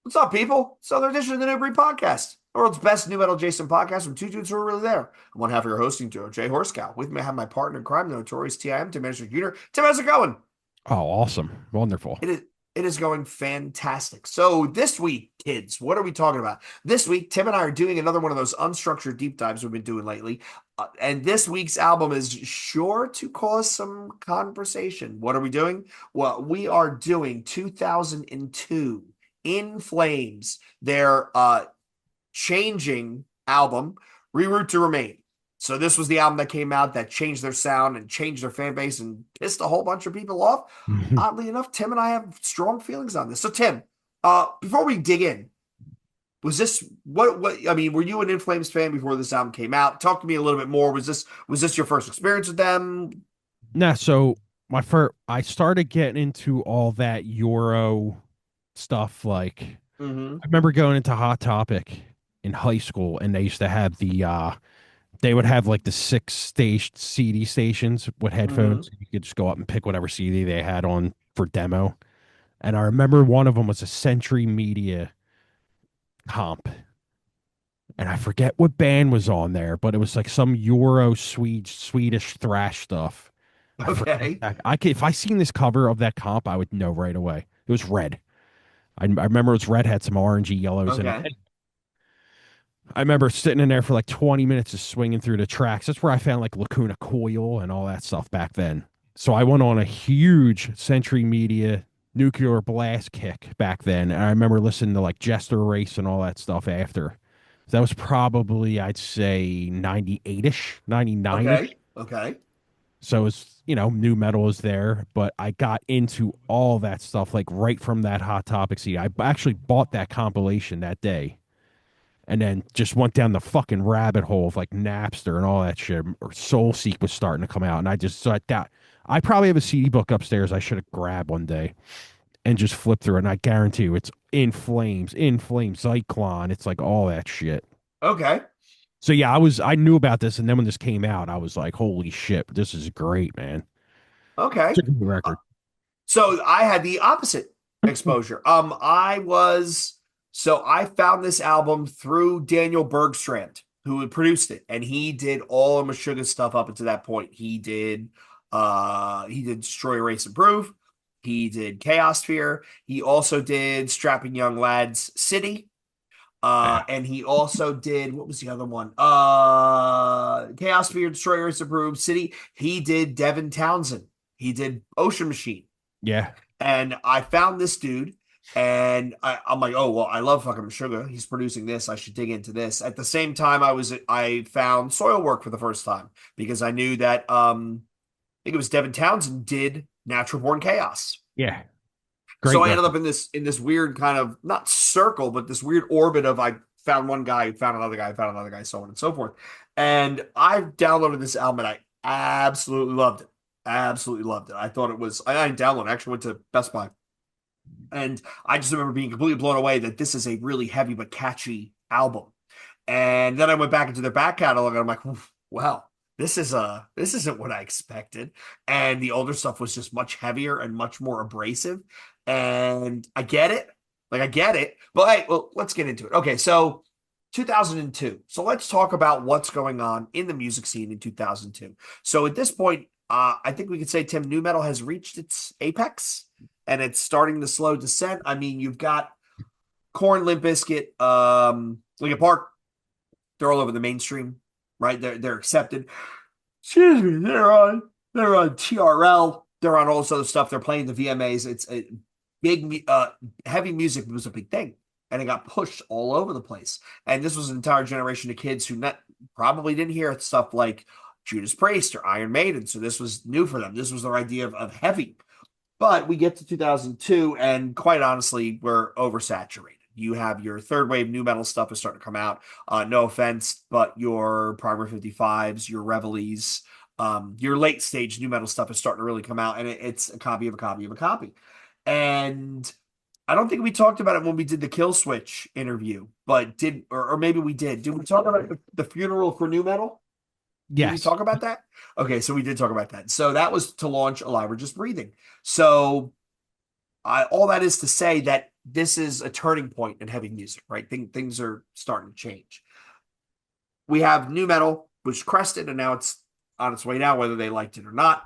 What's up, people? It's another edition of the New Breed Podcast, the world's best new metal adjacent podcast from two dudes who are really there. I'm one half of your hosting duo, Jay Horskow. With me, I have my partner in crime, the notorious TIM, Tim Anderson Jr. Tim, how's it going? Oh, awesome. Wonderful. It is it is going fantastic. So this week, kids, what are we talking about? This week, Tim and I are doing another one of those unstructured deep dives we've been doing lately. And this week's album is sure to cause some conversation. What are we doing? Well, we are doing 2002 In Flames, their changing album, Reroute to Remain. So this was the album that came out that changed their sound and changed their fan base and pissed a whole bunch of people off. Oddly enough, Tim and I have strong feelings on this. So Tim, before we dig in, was this what I mean, were you an In Flames fan before this album came out? Talk to me a little bit more. Was this your first experience with them? Nah, so I started getting into all that Euro stuff. Like, Mm-hmm. I remember going into Hot Topic in high school, and they used to have they would have like the six stage CD stations with Mm-hmm. headphones. You could just go up and pick whatever CD they had on for demo. And I remember one of them was a Century Media comp. And I forget what band was on there, but it was like some Euro Swedish thrash stuff. I forget Okay. exactly. If I seen this cover of that comp, I would know right away. It was red. I remember it was red, had some orangey yellows in it. Okay. And I remember sitting in there for like 20 minutes just swinging through the tracks. That's where I found like Lacuna Coil and all that stuff back then. So I went on a huge Century Media nuclear blast kick back then. And I remember listening to like Jester Race and all that stuff after. That was probably, I'd say, 98-ish, 99-ish. Okay. Okay. So it's, new metal is there, but I got into all that stuff like right from that Hot Topic CD. I actually bought that compilation that day and then just went down the fucking rabbit hole of like Napster and all that shit. Or Soulseek was starting to come out, and I probably have a CD book upstairs I should have grabbed one day and just flipped through it. And I guarantee you, it's In Flames, Zyklon. It's like all that shit. Okay. So yeah, I knew about this, and then when this came out, I was like, holy shit, this is great, man. Okay. It's a good Uh, record. So I had the opposite exposure. I found this album through Daniel Bergstrand, who had produced it, and he did all of Meshuggah's stuff up until that point. He did Destroy, Erase, Improve. He did Chaos Sphere. He also did Strapping Young Lads City. Yeah. And he also did, what was the other one? Chaos Sphere, Destroy, Erase, Improve, City. He did Devin Townsend. He did Ocean Machine. Yeah. And I found this dude, and I'm like, oh well, I love fucking Sugar. He's producing this. I should dig into this. At the same time, I found Soil Work for the first time because I knew that I think it was Devin Townsend did Natural Born Chaos. Yeah. So Great I ended record. up in this weird kind of not circle, but this weird orbit of I found one guy, found another guy, found another guy, so on and so forth. And I downloaded this album and I absolutely loved it. Absolutely loved it. I thought it was I didn't download it. I actually went to Best Buy. And I just remember being completely blown away that this is a really heavy but catchy album. And then I went back into their back catalog and I'm like, wow, this isn't what I expected. And the older stuff was just much heavier and much more abrasive. And I get it. Like I get it. But hey, well, let's get into it. Okay, so 2002. So let's talk about what's going on in the music scene in 2002. So at this point, I think we could say, Tim, new metal has reached its apex and it's starting the slow descent. I mean, you've got Korn, Limp Bizkit, Linkin Park. They're all over the mainstream, right? They're accepted. Excuse me. They're on TRL. They're on all this other stuff. They're playing the VMAs. It's a big, heavy music was a big thing, and it got pushed all over the place. And this was an entire generation of kids who probably didn't hear stuff like Judas Priest or Iron Maiden. So this was new for them. This was their idea of heavy. But we get to 2002, and quite honestly, we're oversaturated. You have your third wave new metal stuff is starting to come out. No offense, but your Primer 55s, your Reveilles, your late stage new metal stuff is starting to really come out, and it's a copy of a copy of a copy. And I don't think we talked about it when we did the Kill Switch interview, but or maybe we did. Did we talk about the funeral for new metal? Did we Yes. talk about that? Okay, so we did talk about that. So that was to launch Alive or Just Breathing. So all that is to say that this is a turning point in heavy music, right? Things are starting to change. We have new metal, which crested, and now it's on its way down, whether they liked it or not.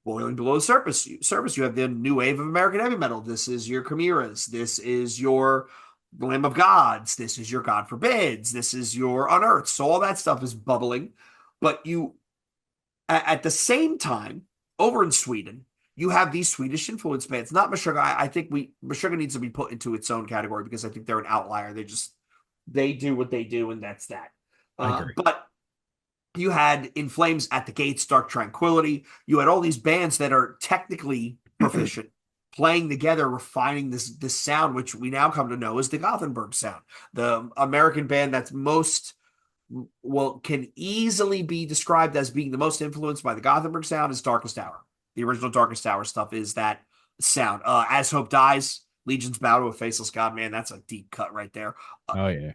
Boiling below the surface, you have the new wave of American heavy metal. This is your Chimeras. This is your Lamb of Gods. This is your God Forbids. This is your Unearths. So all that stuff is bubbling. But you, at the same time, over in Sweden, you have these Swedish influence bands. Not Meshuggah. I think Meshuggah needs to be put into its own category because I think they're an outlier. They do what they do, and that's that. I agree. But you had In Flames, At the Gates, Dark Tranquillity. You had all these bands that are technically proficient playing together, refining this sound, which we now come to know as the Gothenburg sound, the American band that's most well can easily be described as being the most influenced by the Gothenburg sound is Darkest Hour. The original Darkest Hour stuff is that sound. As Hope Dies, Legion's Bow to a Faceless God, man, that's a deep cut right there. Oh yeah.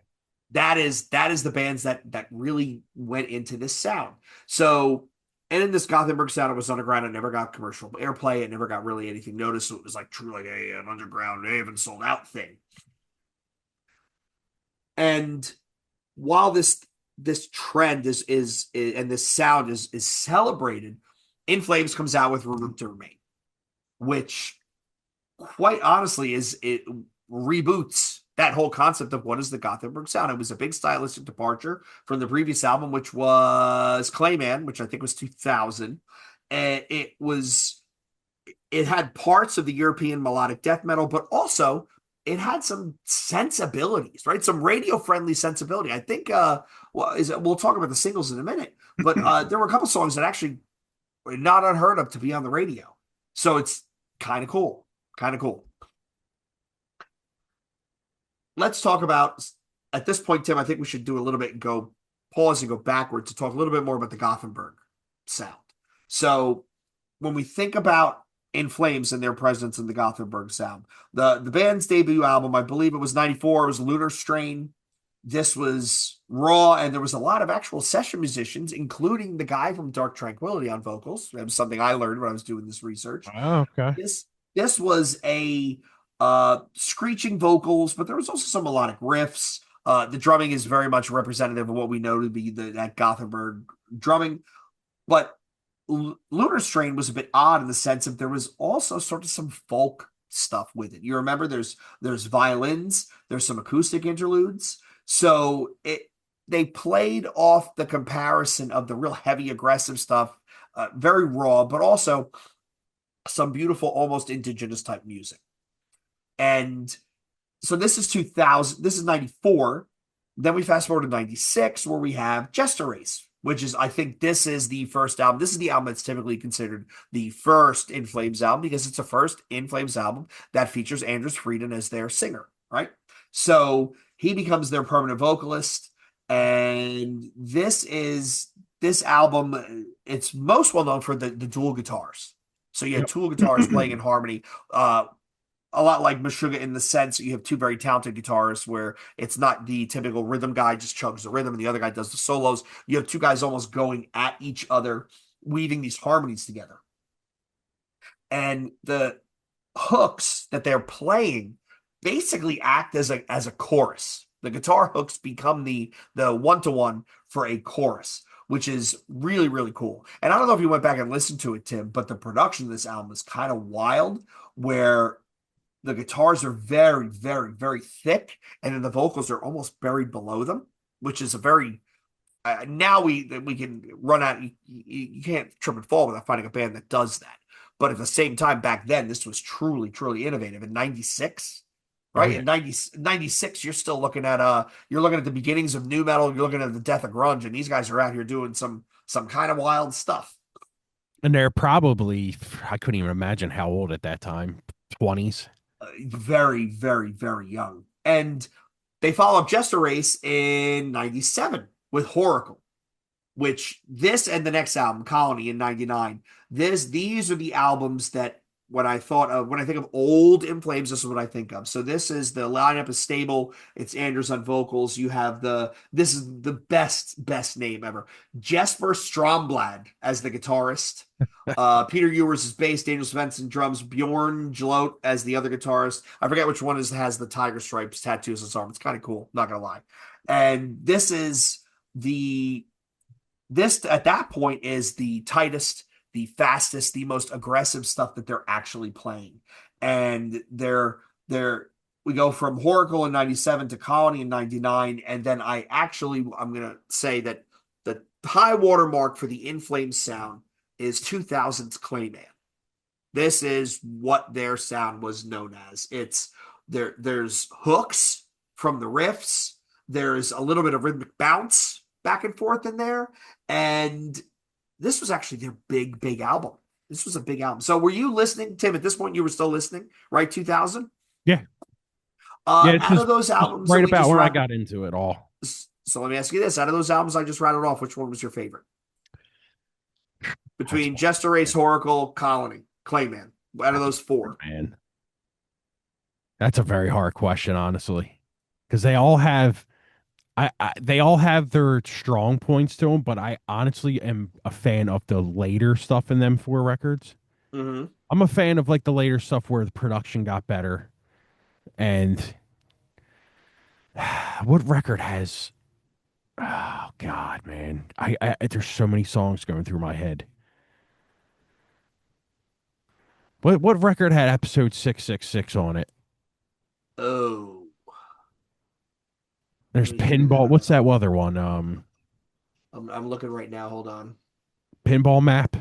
That is the bands that really went into this sound. So, and in this Gothenburg sound, it was underground. It never got commercial airplay. It never got really anything noticed. So it was like truly an underground, they even sold out thing. And while this trend is and this sound is celebrated, In Flames comes out with Reroute to Remain, which quite honestly is it reboots that whole concept of what is the Gothenburg sound. It was a big stylistic departure from the previous album, which was Clayman, which I think was 2000. And it had parts of the European melodic death metal, but also it had some sensibilities, right? Some radio friendly sensibility. I think we'll talk about the singles in a minute, but there were a couple songs that actually were not unheard of to be on the radio. So it's kind of cool. Kind of cool. Let's talk about at this point, Tim. I think we should do a little bit and go pause and go backward to talk a little bit more about the Gothenburg sound. So when we think about In Flames and their presence in the Gothenburg sound, the band's debut album, I believe it was 94, it was Lunar Strain. This was raw, and there was a lot of actual session musicians, including the guy from Dark Tranquillity on vocals. That was something I learned when I was doing this research. Oh, okay. This was a screeching vocals, but there was also some melodic riffs. The drumming is very much representative of what we know to be that Gothenburg drumming. But Lunar Strain was a bit odd in the sense of there was also sort of some folk stuff with it. You remember there's violins, there's some acoustic interludes. So they played off the comparison of the real heavy aggressive stuff, very raw, but also some beautiful, almost indigenous type music. And so this is 2000, this is 94. Then we fast forward to 96, where we have Jester Race, which is, I think this is the first album. This is the album that's typically considered the first In Flames album because it's the first In Flames album that features Anders Frieden as their singer, right? So he becomes their permanent vocalist. And this album, it's most well known for the dual guitars. So you had Yep. dual guitars playing in harmony. A lot like Meshuggah in the sense that you have two very talented guitarists where it's not the typical rhythm guy just chugs the rhythm and the other guy does the solos. You have two guys almost going at each other, weaving these harmonies together. And the hooks that they're playing basically act as a chorus. The guitar hooks become the one-to-one for a chorus, which is really, really cool. And I don't know if you went back and listened to it, Tim, but the production of this album is kind of wild, where the guitars are very, very, very thick, and then the vocals are almost buried below them, which is a very now we can run out. You can't trip and fall without finding a band that does that. But at the same time, back then, this was truly, truly innovative. In '96, Oh right? yeah. In 96, you're still looking at you're looking at the beginnings of new metal. You're looking at the death of grunge, and these guys are out here doing some kind of wild stuff. And they're probably, I couldn't even imagine how old at that time. 20s. Very, very, very young. And they follow up Jester Race in 97 with Horacle, which this and the next album, Colony in 99, these are the albums that when I think of old In Flames, this is what I think of. So this is the lineup is stable. It's Anders on vocals. You have this is the best name ever. Jesper Stromblad as the guitarist. Peter Ewers is bass, Daniel Svensson drums, Bjorn Jalote as the other guitarist. I forget which one has the tiger stripes tattoos on his arm. It's kind of cool, not gonna lie. And the this at that point is the tightest, the fastest, the most aggressive stuff that they're actually playing. And they're we go from Horacle in 97 to Colony in 99. And then I'm gonna say that the high watermark for the In Flames sound is 2000's Clayman. This is what their sound was known as. There's hooks from the riffs, there's a little bit of rhythmic bounce back and forth in there. And this was actually their big album. This was a big album. So were you listening, Tim? At this point, you were still listening, right? 2000. Yeah. Yeah, it's Out of those just albums that right we about just when I rattled, got into it all. so let me ask you this: out of those albums I just rattled off, which one was your favorite? That's Between Jester Race, Horacle, Colony, Clayman, out of those four. man. That's a very hard question, honestly, because they all have they all have their strong points to them, but I honestly am a fan of the later stuff in them four records. Mm-hmm. I'm a fan of like the later stuff where the production got better. And what record has? Oh God, man! I there's so many songs going through my head. What record had episode 666 on it? Oh, let There's me give you Pinball. that. What's that other one? I'm looking right now. Hold on. Pinball Map.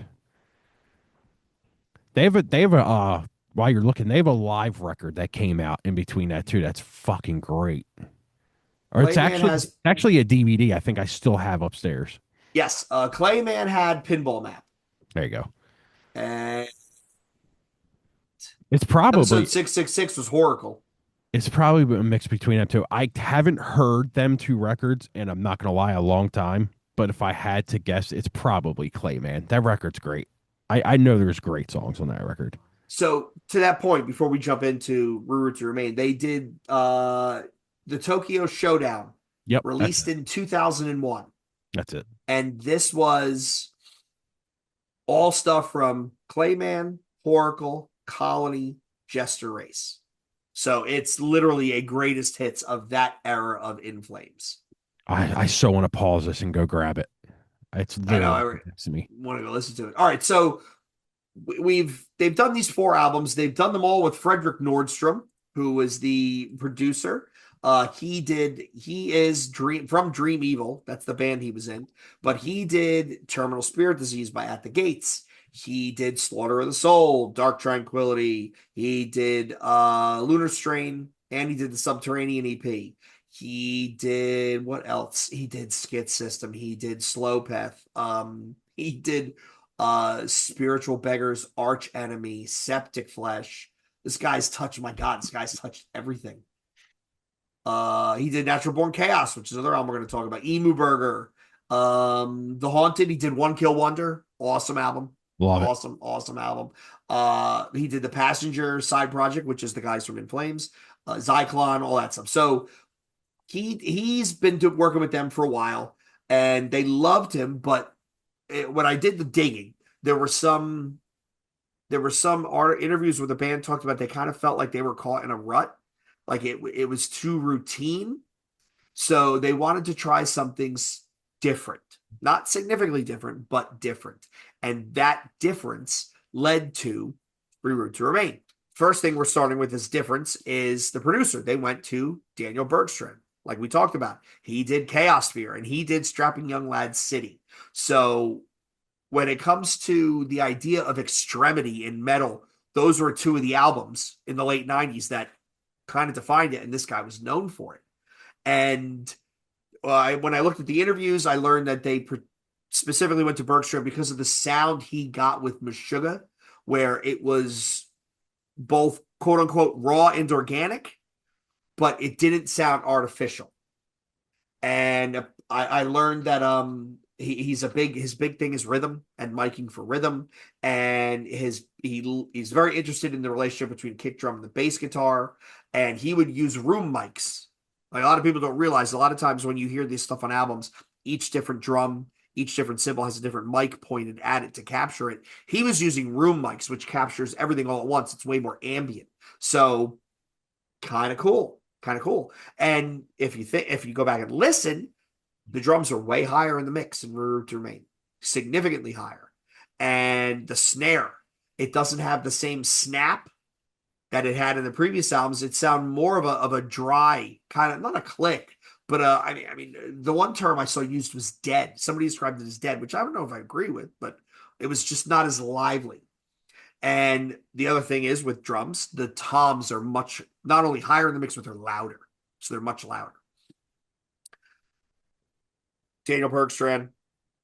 They have a while you're looking, they have a live record that came out in between that too. That's fucking great. Or it's Clayman has actually a DVD I think I still have upstairs. yes. Clayman had Pinball Map, There you go. and It's episode probably 666 was Horacle. it's probably a mix between them two. I haven't heard them two records, and I'm not gonna lie, a long time. But if I had to guess, it's probably Clayman. That record's great. I know there's great songs on that record. So to that point, before we jump into Reroute to Remain, they did the Tokyo Showdown, Yep, released in 2001, that's it. and this was all stuff from Clayman, Horacle, Colony, Jester Race. So it's literally a greatest hits of that era of In Flames. I so want to pause this and go grab it. It's I know. literally next to me. Want to go listen to it. All right, so they've done these four albums. They've done them all with Frederick Nordstrom, who was the producer. He is Dream Evil. That's the band he was in. But he did Terminal Spirit Disease by At the Gates. He did Slaughter of the Soul, Dark Tranquility. He did Lunar Strain, and he did the Subterranean EP. He did what else? He did Skid System. He did Slow Path. He did Spiritual Beggars, Arch Enemy, Septic Flesh. This guy's touched, my God, this guy's touched everything. He did Natural Born Chaos, which is another album we're going to talk about. Emu Burger. The Haunted, he did One Kill Wonder. Awesome album. Love it. Awesome album. He did the Passenger side project, which is the guys from In Flames, Zyklon, all that stuff. So he's been working with them for a while, and they loved him. But when I did the digging, there were some art interviews where the band talked about they kind of felt like they were caught in a rut, like it was too routine. So they wanted to try something different, not significantly different, but different. And that difference led to Reroute to Remain. First thing we're starting with this difference is the producer. They went to Daniel Bergstrom, like we talked about. He did Chaos Sphere and he did Strapping Young Lad City. So when it comes to the idea of extremity in metal, those were two of the albums in the late 90s that kind of defined it. And this guy was known for it. And when I looked at the interviews, I learned that they specifically went to Bergstrom because of the sound he got with Meshuggah, where it was both quote unquote raw and organic, but it didn't sound artificial. And I learned that He's a big his big thing is rhythm and miking for rhythm, and he's very interested in the relationship between kick drum and the bass guitar, and he would use room mics. Like a lot of people don't realize, a lot of times when you hear this stuff on albums, each different drum, each different cymbal has a different mic pointed at it to capture it. He was using room mics, which captures everything all at once. It's way more ambient. So kind of cool, kind of cool. And if you go back and listen, the drums are way higher in the mix in Reroute to Remain, significantly higher. And the snare, it doesn't have the same snap that it had in the previous albums. It sounded more of a dry kind of, not a click, but I mean, the one term I saw used was dead. Somebody described it as dead, which I don't know if I agree with, but it was just not as lively. And the other thing is with drums, the toms are much not only higher in the mix, but they're louder. So they're much louder. Daniel Bergstrand,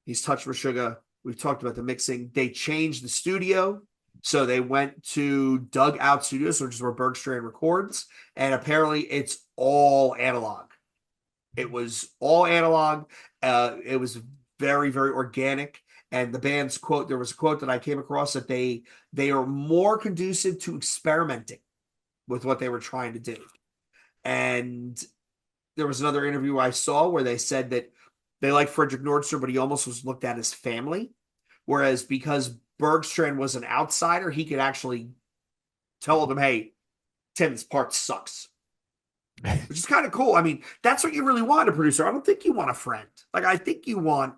he's touched with Sugar. We've talked about the mixing. They changed the studio. So they went to Dug Out Studios, which is where Bergstrand records. And apparently it's all analog. It was all analog. It was very, very organic. And the band's quote, there was a quote that I came across that they are more conducive to experimenting with what they were trying to do. And there was another interview I saw where they said that they like Frederick Nordstrom, but he almost was looked at as family. Whereas because Bergstrand was an outsider, he could actually tell them, hey, Tim, this part sucks. Which is kind of cool. I mean, that's what you really want in a producer. I don't think you want a friend. Like I think you want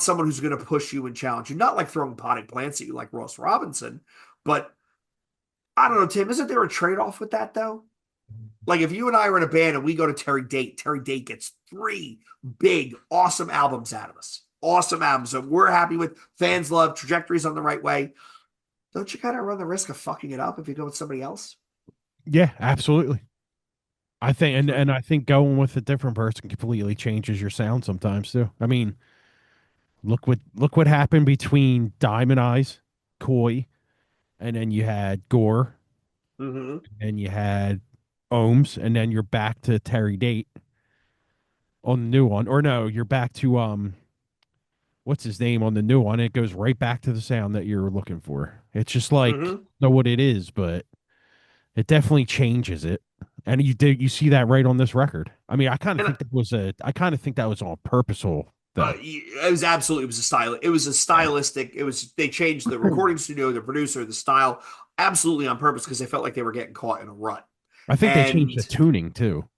someone who's going to push you and challenge you, not like throwing potted plants at you like Ross Robinson. But I don't know, Tim, isn't there a trade-off with that though? Like if you and I are in a band and we go to Terry Date gets three big, awesome albums out of us. Awesome albums that we're happy with. Fans love, trajectories on the right way. Don't you kind of run the risk of fucking it up if you go with somebody else? Yeah, absolutely. I think, and I think going with a different person completely changes your sound sometimes too. I mean, look what happened between Diamond Eyes, Koi, and then you had Gore, Mm-hmm. and you had Ohms, and then you're back to Terry Date on the new one. Or no, you're back to what's his name on the new one. It goes right back to the sound that you're looking for. It's just like Mm-hmm. know what it is, but it definitely changes it. And you see that right on this record. I mean, And I kind of think that was on purposeful though. it was a style. It was a Yeah. stylistic. It was they changed the recording studio, the producer, the style, absolutely on purpose because they felt like they were getting caught in a rut. I think they changed And the tuning too.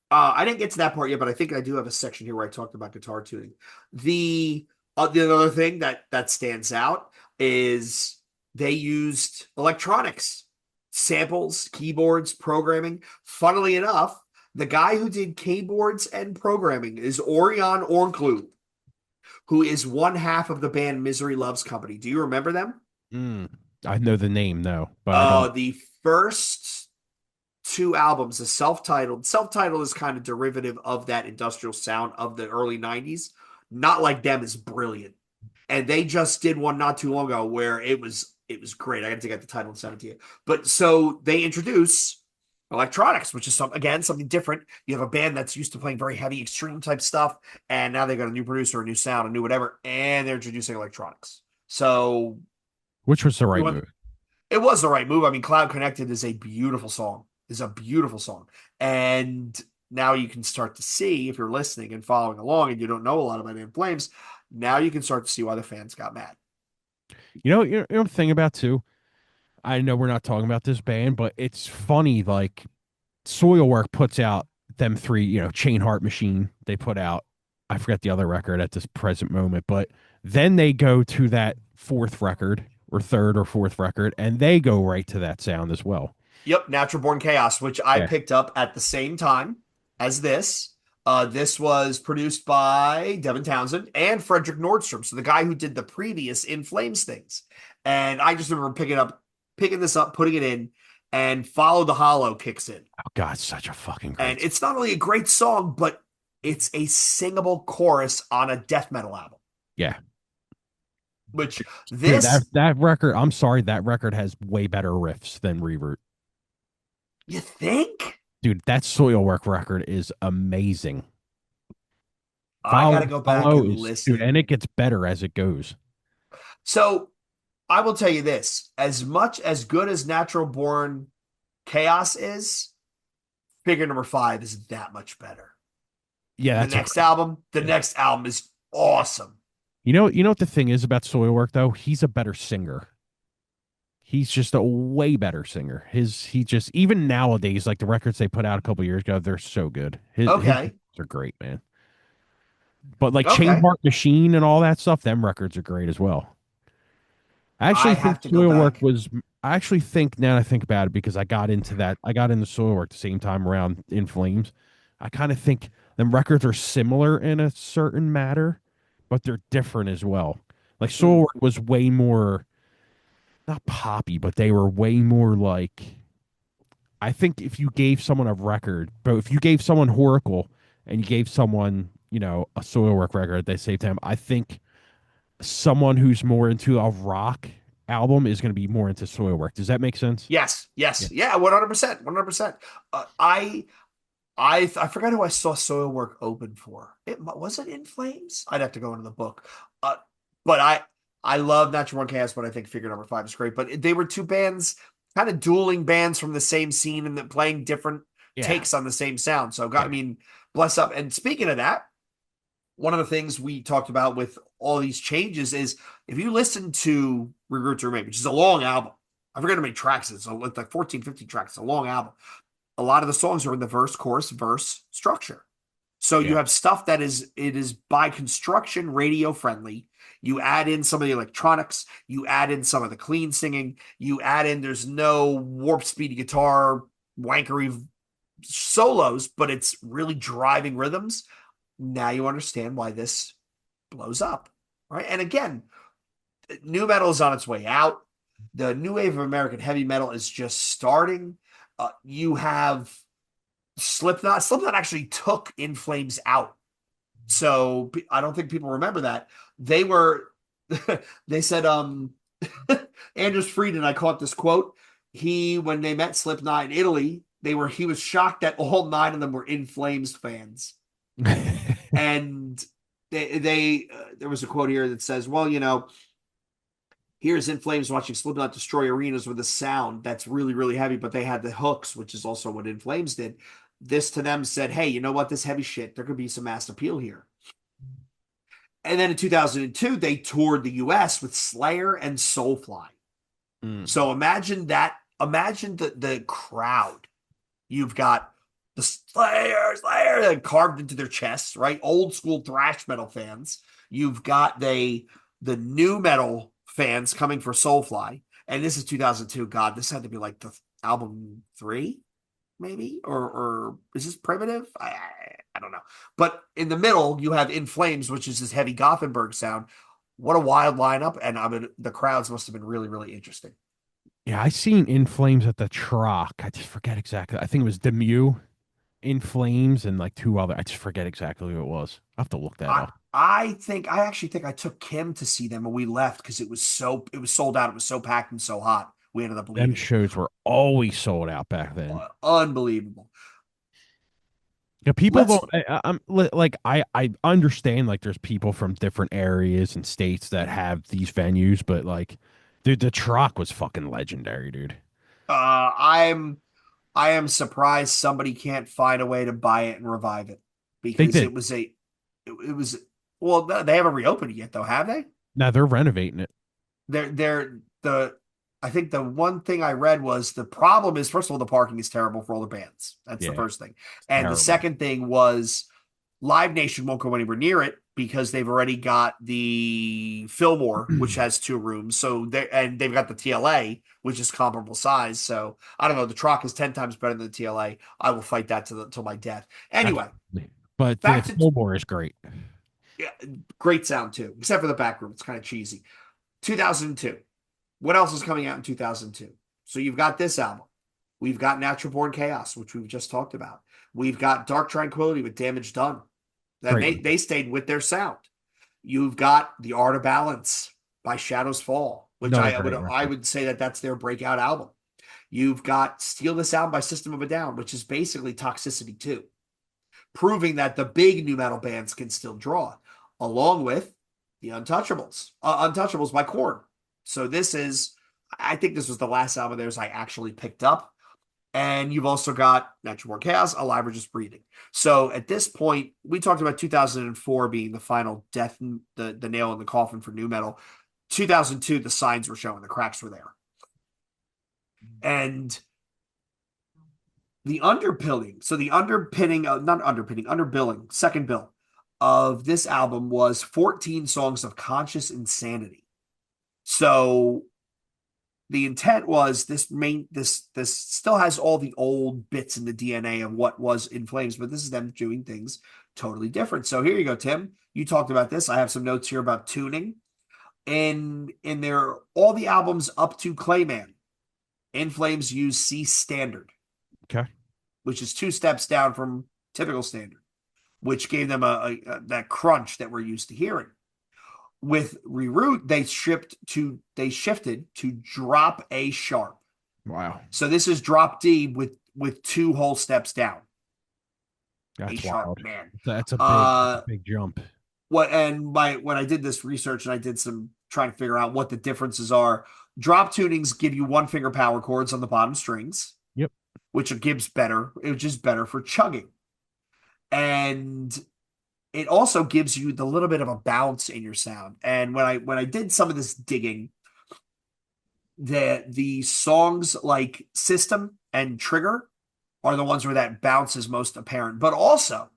I didn't get to that part yet, but I think I do have a section here where I talked about guitar tuning. The other thing that stands out is they used electronics, samples, keyboards, programming. Funnily enough, the guy who did keyboards and programming is Orion Ornclub, who is one half of the band Misery Loves Company. Do you remember them? Mm. I know the name though, but I don't. The first two albums, the self-titled is kind of derivative of that industrial sound of the early 90s. Not Like Them is brilliant. And they just did one not too long ago where it was great. I got to get the title and send it to you. But so they introduce electronics, which is something different. You have a band that's used to playing very heavy extreme type stuff, and now they got a new producer, a new sound, a new whatever, and they're introducing electronics. So Which was the we right went move. it was the right move. I mean, Cloud Connected is a beautiful song. Is a beautiful song. And now you can start to see, if you're listening and following along and you don't know a lot about In Flames, now you can start to see why the fans got mad. You know the thing about too. I know we're not talking about this band, but it's funny. Like Soilwork puts out them three, Chain Heart Machine. They put out. I forget the other record at this present moment, but then they go to that fourth record or third or fourth record, and they go right to that sound as well. Yep, Natural Born Chaos, which I Yeah. picked up at the same time as this. This was produced by Devin Townsend and Frederick Nordstrom, so the guy who did the previous In Flames things. And I just remember picking this up, putting it in, and Follow the Hollow kicks in. Oh God, such a fucking And great. it's not only a great song, but it's a singable chorus on a death metal album. Yeah. Which Dude, that this, that record, I'm sorry, that record has way better riffs than Reroute. you think? Dude, that Soilwork record is amazing. I got to Follow, go back follow and is, dude, and listen. it gets better as it goes. So I will tell you this: as much as good as Natural Born Chaos is, figure number five is that much better. Yeah, The that's a next great. album, the Yeah. next album is awesome. You know what the thing is about Soilwork though? He's a better singer. He's just a way better singer. He just even nowadays, like the records they put out a couple years ago, they're so good. His Okay. records are great, man. But like Chain Okay. Heart Machine and all that stuff, them records are great as well. I I actually think have to go Soilwork back. was. I actually think now that I think about it because I got into that. I got into Soilwork the same time around In Flames. I kind of think them records are similar in a certain matter, but they're different as well. Like Hmm. Soilwork was way more not poppy, but they were way more like. I think if you gave someone a record, but if you gave someone Horacle and you gave someone, a Soilwork record, they say to him, I think someone who's more into a rock album is going to be more into Soilwork. Does that make sense? Yes. Yeah. Yes. Yeah. 100%. 100%. I forgot who I saw Soilwork open for. It was it In Flames. I'd have to go into the book. But I love Natural Born Chaos, but I think Figure Number Five is great. But they were two bands, kind of dueling bands from the same scene and that playing different Yeah. takes on the same sound. So got, I Yeah. mean, bless up. And speaking of that, one of the things we talked about with all these changes is if you listen to Reroute to Remain, which is a long album. I forget how many tracks it's like 14, 15 tracks. It's a long album. A lot of the songs are in the verse, chorus, verse structure. So you Yeah. have stuff that it is by construction radio friendly. You add in some of the electronics, you add in some of the clean singing, you add in there's no warp speed guitar wankery solos, but it's really driving rhythms. Now you understand why this blows up, right? And again, new metal is on its way out. The new wave of American heavy metal is just starting. You have Slipknot. Slipknot actually took In Flames out. So I don't think people remember that. They were they said Anders Frieden, I caught this quote. He when they met Slipknot in Italy, he was shocked that all nine of them were In Flames fans. And there was a quote here that says, well, here's In Flames watching Slipknot destroy arenas with a sound that's really, really heavy, but they had the hooks, which is also what In Flames did. This to them said, hey, you know what? This heavy shit, there could be some mass appeal here. And then in 2002, they toured the US with Slayer and Soulfly. Mm. So imagine that. Imagine the crowd. You've got the Slayer carved into their chests, right? Old school thrash metal fans. You've got the new metal fans coming for Soulfly. And this is 2002. God, this had to be like the album three, maybe? Or is this Primitive? I don't know. But in the middle, you have In Flames, which is this heavy Gothenburg sound. What a wild lineup. And I mean, the crowds must have been really, really interesting. Yeah, I seen In Flames at the Troc. I just forget exactly. I think it was Demu, In Flames, and like two other. I just forget exactly who it was. I have to look that I up. I actually think I took Kim to see them and we left because it was sold out. It was so packed and so hot. We ended up Them leaving. shows were always sold out back then. Unbelievable. Yeah, people Let's don't. I'm like I understand like there's people from different areas and states that have these venues, but like, dude, the Troc was fucking legendary, dude. I'm I am surprised somebody can't find a way to buy it and revive it They because did. it was well they haven't reopened it yet though, have they? Now they're renovating it. They're the I think the one thing I read was the problem is first of all the parking is terrible for all the bands. That's the Yeah, first thing. it's And the terrible. second thing was Live Nation won't go anywhere near it because they've already got the Fillmore, which has two rooms. So they've got the TLA, which is comparable size. So I don't know. The Troc is 10 times better than the TLA. I will fight that till my death. Anyway, Absolutely. But the back to Fillmore is great. yeah, great sound too, except for the back room. It's kind of cheesy. 2002. What else is coming out in 2002? So you've got this album. We've got Natural Born Chaos, which we've just talked about. We've got Dark Tranquility with Damage Done. And Great. they stayed with their sound. You've got The Art of Balance by Shadows Fall, which Another I would great I record. would say that's their breakout album. You've got Steal the Sound by System of a Down, which is basically Toxicity 2. proving that the big new metal bands can still draw, along with the Untouchables. Untouchables by Korn. So this is, I think this was the last album of theirs I actually picked up. And you've also got Natural Born Chaos, Alive or Just Breathing. So at this point, we talked about 2004 being the final death, the nail in the coffin for new metal. 2002, the signs were showing, the cracks were there. And the underpinning, so the underpinning, not underpinning, underbilling, second bill of this album was 14 songs of conscious insanity. So the intent was this still has all the old bits in the DNA of what was In Flames, but this is them doing things totally different. So here you go, Tim. You talked about this. I have some notes here about tuning. In their all the albums up to Clayman, In Flames use C standard, Okay. which is two steps down from typical standard, which gave them a that crunch that we're used to hearing. With Reroute, they shifted to drop A sharp. Wow. So this is drop D with two whole steps down. A That's sharp, wild. man. That's a Uh big jump. what and my when I did this research and I did some trying to figure out what the differences are, drop tunings give you one finger power chords on the bottom strings, Yep. which gives better, it's just better for chugging. And it also gives you the little bit of a bounce in your sound. And when I did some of this digging, the songs like System and Trigger are the ones where that bounce is most apparent. But also,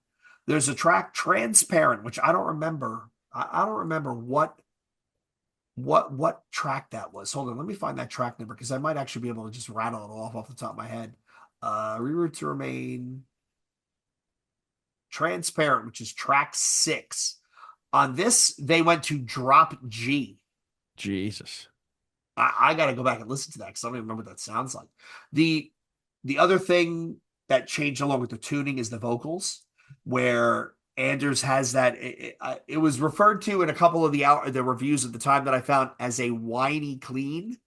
there's a track Transparent, which I don't remember. I don't remember what track that was. Hold on, let me find that track number because I might actually be able to just rattle it off the top of my head. Reroute to Remain, Transparent, which is track 6. On this, they went to drop G. Jesus. I got to go back and listen to that because I don't even remember what that sounds like. The the other thing that changed along with the tuning is the vocals, where Anders has that. It was referred to in a couple of the reviews at the time that I found as a whiny clean.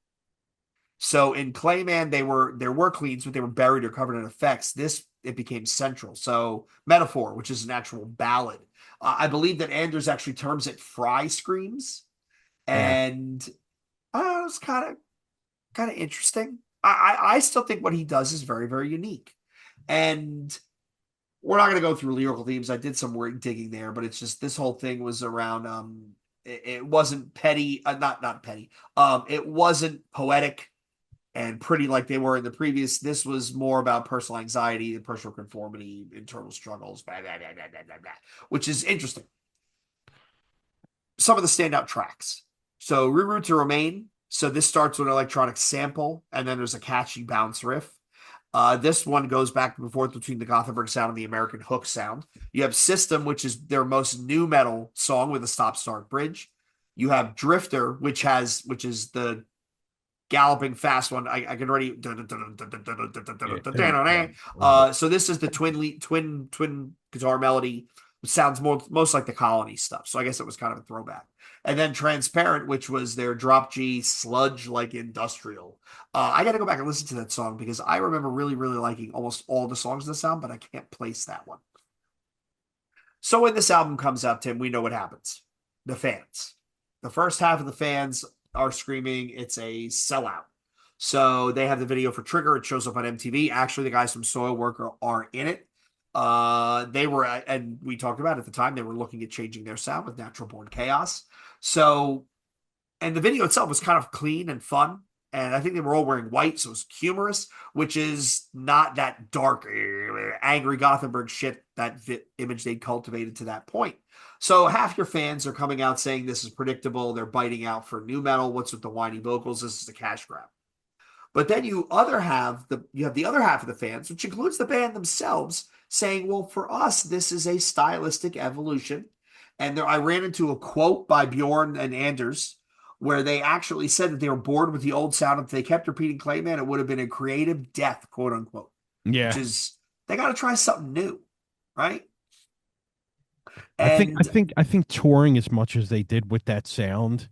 So in Clayman, there were cleans, but they were buried or covered in effects. This it became central. So Metaphor, which is an actual ballad, I believe that Anders actually terms it fry screams, Yeah. and it's kind of interesting. I still think what he does is very very unique, and we're not going to go through lyrical themes. I did some word digging there, but it's just this whole thing was around. It wasn't petty, not petty. It wasn't poetic and pretty like they were in the previous. This was more about personal anxiety, personal conformity, internal struggles, blah, blah, blah, blah, blah, blah, which is interesting. Some of the standout tracks. So Reroute to Remain. So this starts with an electronic sample, and then there's a catchy bounce riff. This one goes back and forth between the Gothenburg sound and the American hook sound. You have System, which is their most new metal song with a stop-start bridge. You have Drifter, which is the galloping fast one. I can already. So this is the twin guitar melody. It sounds most like the Colony stuff. So I guess it was kind of a throwback. And then Transparent, which was their drop G sludge like industrial. I got to go back and listen to that song because I remember really really liking almost all the songs of the sound, but I can't place that one. So when this album comes out, Tim, we know what happens. The fans. The first half of the fans are screaming it's a sellout. So they have the video for Trigger. It shows up on MTV. Actually, the guys from Soilwork are in it. They were, and we talked about it at the time, they were looking at changing their sound with Natural Born Chaos. So, and the video itself was kind of clean and fun. And I think they were all wearing white, so it was humorous, which is not that dark, angry Gothenburg shit, that image they cultivated to that point. So half your fans are coming out saying this is predictable. They're biting out for new metal. What's with the whiny vocals? This is a cash grab. But then you have the other half of the fans, which includes the band themselves, saying, "Well, for us, this is a stylistic evolution." And I ran into a quote by Bjorn and Anders where they actually said that they were bored with the old sound. If they kept repeating Clayman, it would have been a creative death, quote unquote. Which Yeah. is they got to try something new, right? I think I And think I think touring as much as they did with that sound,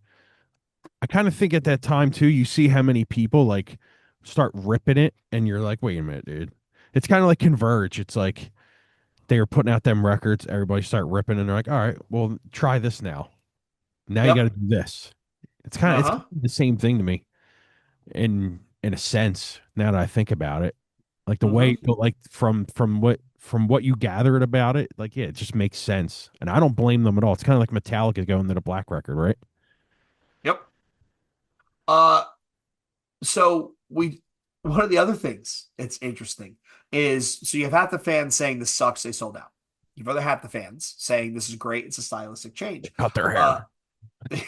I kind of think at that time too, you see how many people like start ripping it and you're like, wait a minute, dude. It's kind of like Converge. It's like they were putting out them records. Everybody start ripping, and they're like, "All right, well, try this now. Now you got to Yep. do this." It's kind Uh-huh. of the same thing to me in a sense. Now that I think about it, like the Mm-hmm. way, but like from what you gathered about it, like yeah, it just makes sense, and I don't blame them at all. It's kind of like Metallica going to the Black record, right? Yep. Uh, so one of the other things that's interesting is so you have half the fans saying this sucks, they sold out. You've other half the fans saying this is great, it's a stylistic They change. cut their Uh, hair.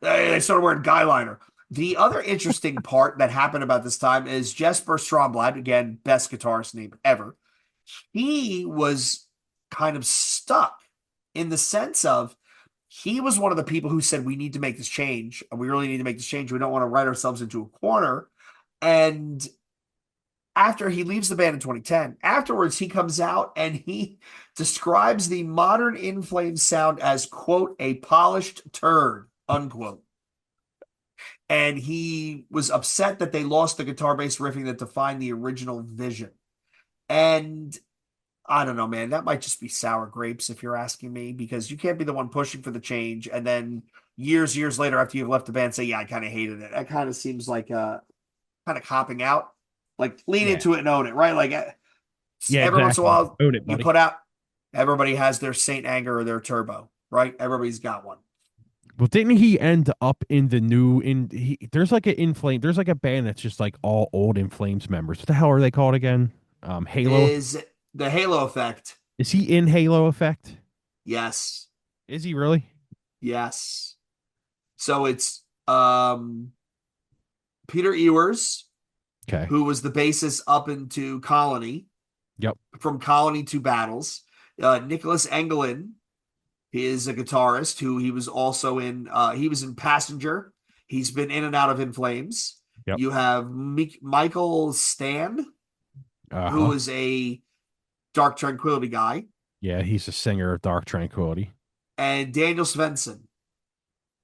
they started wearing guy liner. The other interesting part that happened about this time is Jesper Stromblad, again, best guitarist name ever. He was kind of stuck in the sense of he was one of the people who said, we need to make this change. And we really need to make this change. We don't want to write ourselves into a corner. And after he leaves the band in 2010, afterwards he comes out and he describes the modern In Flames sound as, quote, a polished turd, unquote. And he was upset that they lost the guitar-based riffing that defined the original vision. And I don't know, man. That might just be sour grapes if you're asking me, because you can't be the one pushing for the change and then years later after you've left the band say, yeah, I kind of hated it. That kind of seems like kind of copping out. Like lean Yeah, into it and own it, right? Like yeah, every once in a exactly. while Own it, you buddy. put out, everybody has their Saint Anger or their Turbo, right? Everybody's got one. Well, didn't he end up in the new in there's like an In Flame, there's like a band that's just like all old In Flames members. What the hell are they called again? Halo. Is the Halo effect? Is he in Halo Effect? Yes. Is he really? Yes. So it's Peter Ewers, Okay. who was the bassist up into Colony, Yep. from Colony to Battles. Nicholas Engelin, he is a guitarist who he was also in. He was in Passenger. He's been in and out of In Flames. Yep. You have Michael Stan, who Uh-huh. is a Dark Tranquility guy, Yeah, he's a singer of Dark Tranquility. and Daniel Svensson,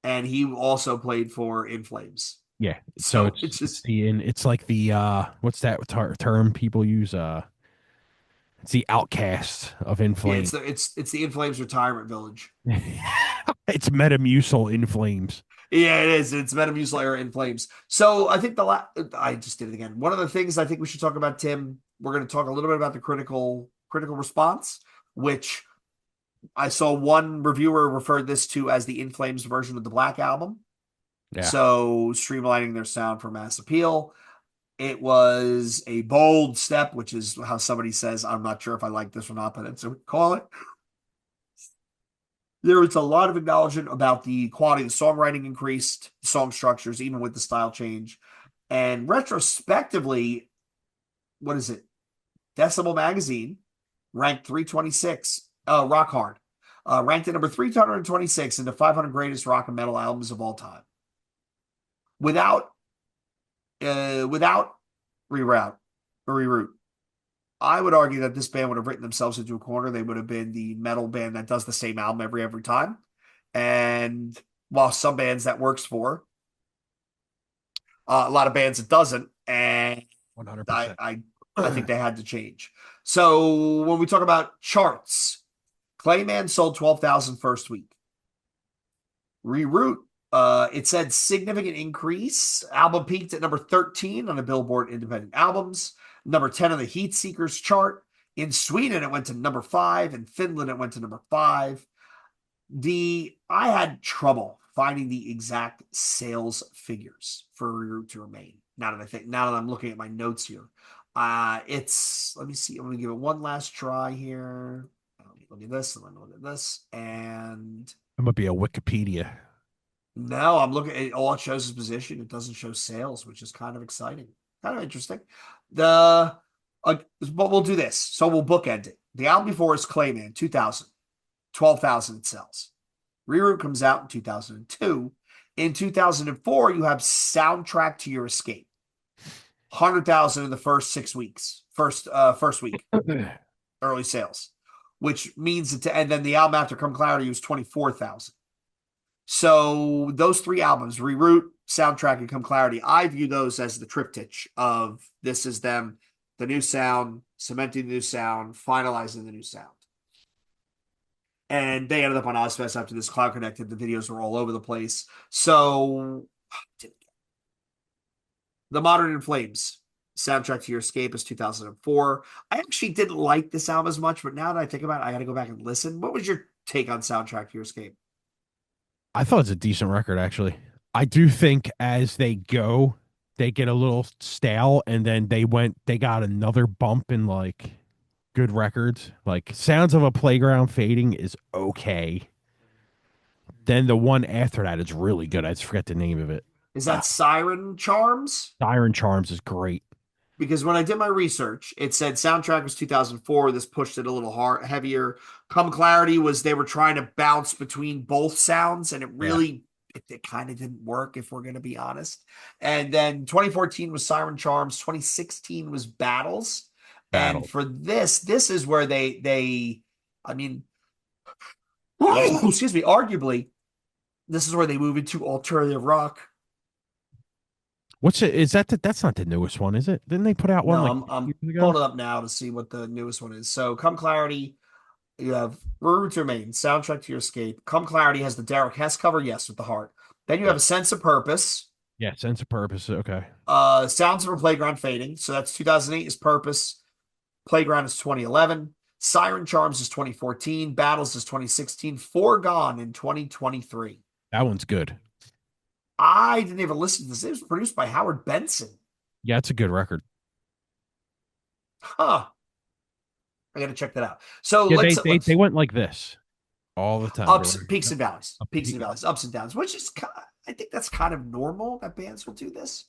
and he also played for In Flames. Yeah. So So it's it's just it's like the what's that term people use? It's the outcast of In yeah, Flames. it's the In Flames retirement village. It's Metamucil In Flames. Yeah, it is. It's Metamucil In Flames. So I think I just did it again. One of the things I think we should talk about, Tim, we're going to talk a little bit about the critical response, which I saw one reviewer referred this to as the In Flames version of the Black Album. Yeah. So streamlining their sound for mass appeal. It was a bold step, which is how somebody says, I'm not sure if I like this or not, but that's what we call it. There was a lot of acknowledgement about the quality of the songwriting increased, song structures, even with the style change. And retrospectively, what is it? Decibel Magazine ranked 326, Rock Hard, ranked at number 326 in the 500 greatest rock and metal albums of all time. Without Reroute. I would argue that this band would have written themselves into a corner. They would have been the metal band that does the same album every time. And while some bands that works for, a lot of bands it doesn't. And I, 100%. I, I think they had to change. So when we talk about charts, Clayman sold 12,000 first week. Reroute, it said significant increase. Album peaked at number 13 on the Billboard Independent Albums, number 10 on the Heat Seekers chart. In Sweden, it went to number 5. In Finland, it went to number 5. I had trouble finding the exact sales figures for Reroute to Remain. Now that I'm looking at my notes here, let me see. I'm going to give it one last try here. Look at this, and then look at this, and It might be a Wikipedia. no, I'm looking at all it shows is position. It doesn't show sales, which is kind of exciting, kind of interesting. The but we'll do this. So we'll bookend it. The album before is Clayman, 2000, 12,000 it sells. Reroute comes out in 2002. In 2004, you have Soundtrack to Your Escape, 100,000 in the first 6 weeks, first week, early sales, which means and then the album after Come Clarity was 24,000. So those three albums, Reroute, Soundtrack, and Come Clarity, I view those as the triptych of this is them, the new sound, cementing the new sound, finalizing the new sound. And they ended up on Ozfest after this Cloud Connected. The videos were all over the place. So, The Modern in Flames, soundtrack to Your Escape is 2004. I actually didn't like this album as much, but now that I think about it, I got to go back and listen. What was your take on soundtrack to Your Escape? I thought it's a decent record, actually. I do think as they go, they get a little stale, and then they got another bump in like good records. Like Sounds of a Playground Fading is okay. Then the one after that is really good. I just forget the name of it. Is Uh, that Siren Charms? Siren Charms is great. Because when I did my research, it said soundtrack was 2004. This pushed it a little hard, heavier. Come Clarity was they were trying to bounce between both sounds, and Yeah, it kind of didn't work if we're going to be honest. And then 2014 was Siren Charms. 2016 was Battles, and Battle. for this is where I mean, excuse me, arguably this is where they move into alternative rock. What's it? Is that that's not the newest one, is it? Didn't they put out one No, like I'm 2 years pulling ago? it up now to see what the newest one is. So, Come Clarity, you have Reroute to Remain, Soundtrack to Your Escape. Come Clarity has the Derek Hess cover, yes, with the heart. Then you have Yeah. A Sense of Purpose, Yeah, Sense of Purpose. Okay. Sounds of a Playground Fading. So that's 2008 is Purpose. Playground is 2011. Siren Charms is 2014. Battles is 2016. Foregone in 2023. That one's good. I didn't even listen to this. It was produced by Howard Benson. Yeah, it's a good record. Huh. I got to check that out. So Yeah, they let's went like this all the time. They were ups, like, peaks yep, and valleys, up peaks peak. and valleys, ups and downs, which is I think that's kind of normal that bands will do this.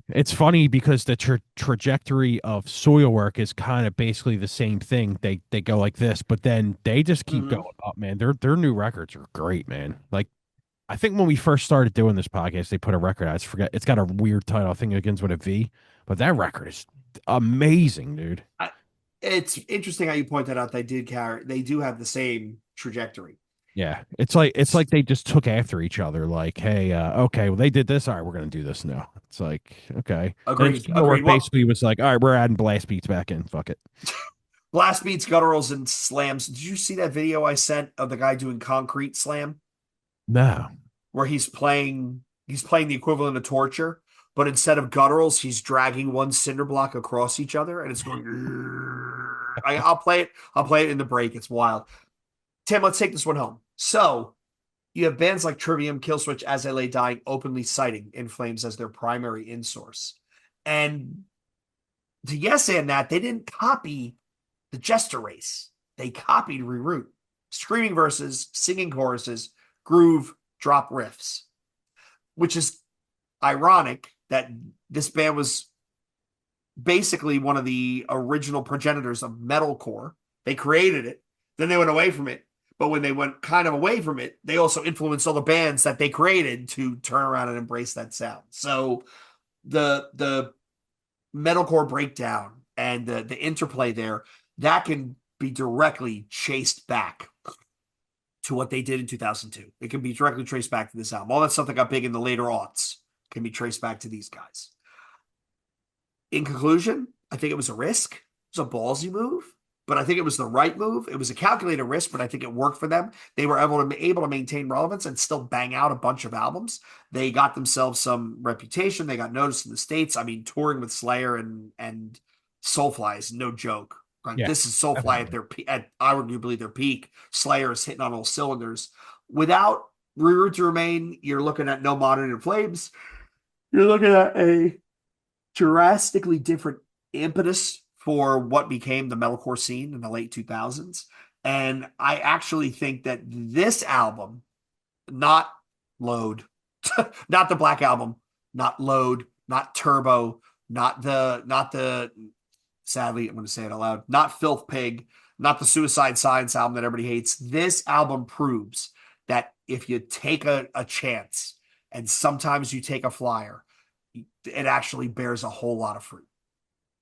It's funny because the trajectory of Soilwork is kind of basically the same thing. They go like this, but then they just keep going Mm-hmm. up, man. Their new records are great, man. Like I think when we first started doing this podcast, they put a record out. I forget. It's got a weird title. I think it begins with a V, but that record is amazing, dude. I, it's interesting how you point that out. They do have the same trajectory. Yeah, it's like they just took after each other. Like, hey, okay, well they did this. All right, we're gonna do this now. It's like okay, and then Agreed, Soilwork agreed. Well, basically was like, all right, we're adding blast beats back in. Fuck it. blast beats, gutturals, and slams. Did you see that video I sent of the guy doing concrete slam No. where he's playing the equivalent of torture, but instead of gutturals, he's dragging one cinder block across each other, and it's going. I'll play it. I'll play it in the break. It's wild. Tim, let's take this one home. So you have bands like Trivium, Killswitch, As I Lay Dying openly citing In Flames as their primary in source. And to yes and that, they didn't copy the Jester Race. They copied Reroute. Screaming verses, singing choruses, groove, drop riffs, which is ironic that this band was basically one of the original progenitors of metalcore. They created it, then they went away from it. But when they went kind of away from it, they also influenced all the bands that they created to turn around and embrace that sound. So the metalcore breakdown and the interplay there that can be directly chased back to what they did in 2002. It can be directly traced back to this album. All that stuff that got big in the later aughts can be traced back to these guys. In conclusion, I think it was a risk. It was a ballsy move, but I think it was the right move. It was a calculated risk, but I think it worked for them. They were able to maintain relevance and still bang out a bunch of albums. They got themselves some reputation. They got noticed in the States. I mean, touring with Slayer and Soulfly is no joke. Like Yeah, this is Soulfly at definitely. their at arguably their peak. Slayer is hitting on all cylinders. Without Reroute to Remain, you're looking at No Modern in Flames. You're looking at a drastically different impetus for what became the metalcore scene in the late 2000s. And I actually think that this album, not Load, not the Black Album, not Load, not Turbo, not the sadly, I'm going to say it aloud, not Filth Pig, not the Suicide Science album that everybody hates. This album proves that if you take a chance and sometimes you take a flyer, it actually bears a whole lot of fruit.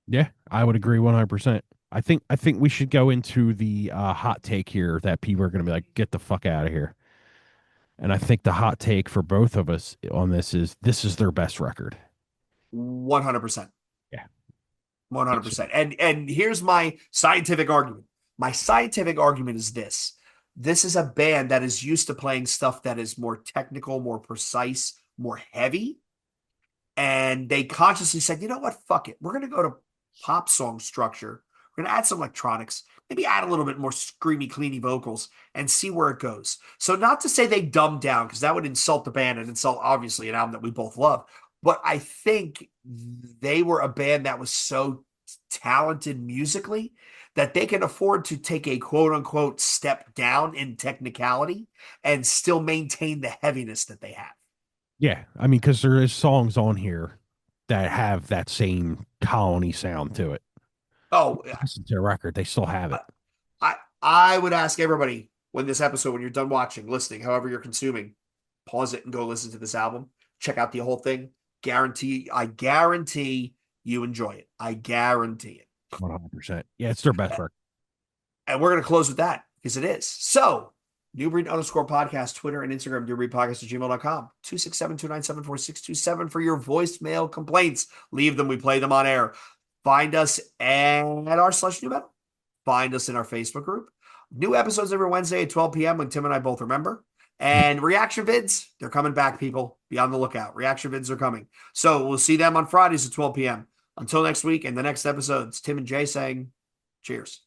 Yeah, I would agree 100%. I think we should go into the hot take here that people are going to be like, get the fuck out of here. And I think the hot take for both of us on this is their best record. 100%. Yeah. It's 100%. And here's my scientific argument. My scientific argument is this. This is a band that is used to playing stuff that is more technical, more precise, more heavy. And they consciously said, you know what? Fuck it. We're going to go to pop song structure. We're going to add some electronics, maybe add a little bit more screamy, cleany vocals and see where it goes. So, not to say they dumbed down, because that would insult the band and insult, obviously, an album that we both love. But I think they were a band that was so talented musically that they can afford to take a quote unquote step down in technicality and still maintain the heaviness that they have. Yeah, I mean, because there is songs on here that have that same colony sound to it. Oh, Listen to the record, they still have it. I would ask everybody when this episode, when you're done watching, listening, however you're consuming, pause it and go listen to this album. Check out the whole thing. I guarantee you enjoy it. I guarantee it. 100%. Yeah, it's their best record. And we're going to close with that because it is. So, New Breed underscore podcast, Twitter and Instagram, newbreedpodcast@gmail.com, 267-297-4627 for your voicemail complaints. Leave them. We play them on air. Find us at r/new metal. Find us in our Facebook group. New episodes every Wednesday at 12 p.m. when Tim and I both remember. And reaction vids, they're coming back, people. Be on the lookout. Reaction vids are coming. So we'll see them on Fridays at 12 p.m. Until next week and the next episodes, Tim and Jay saying cheers.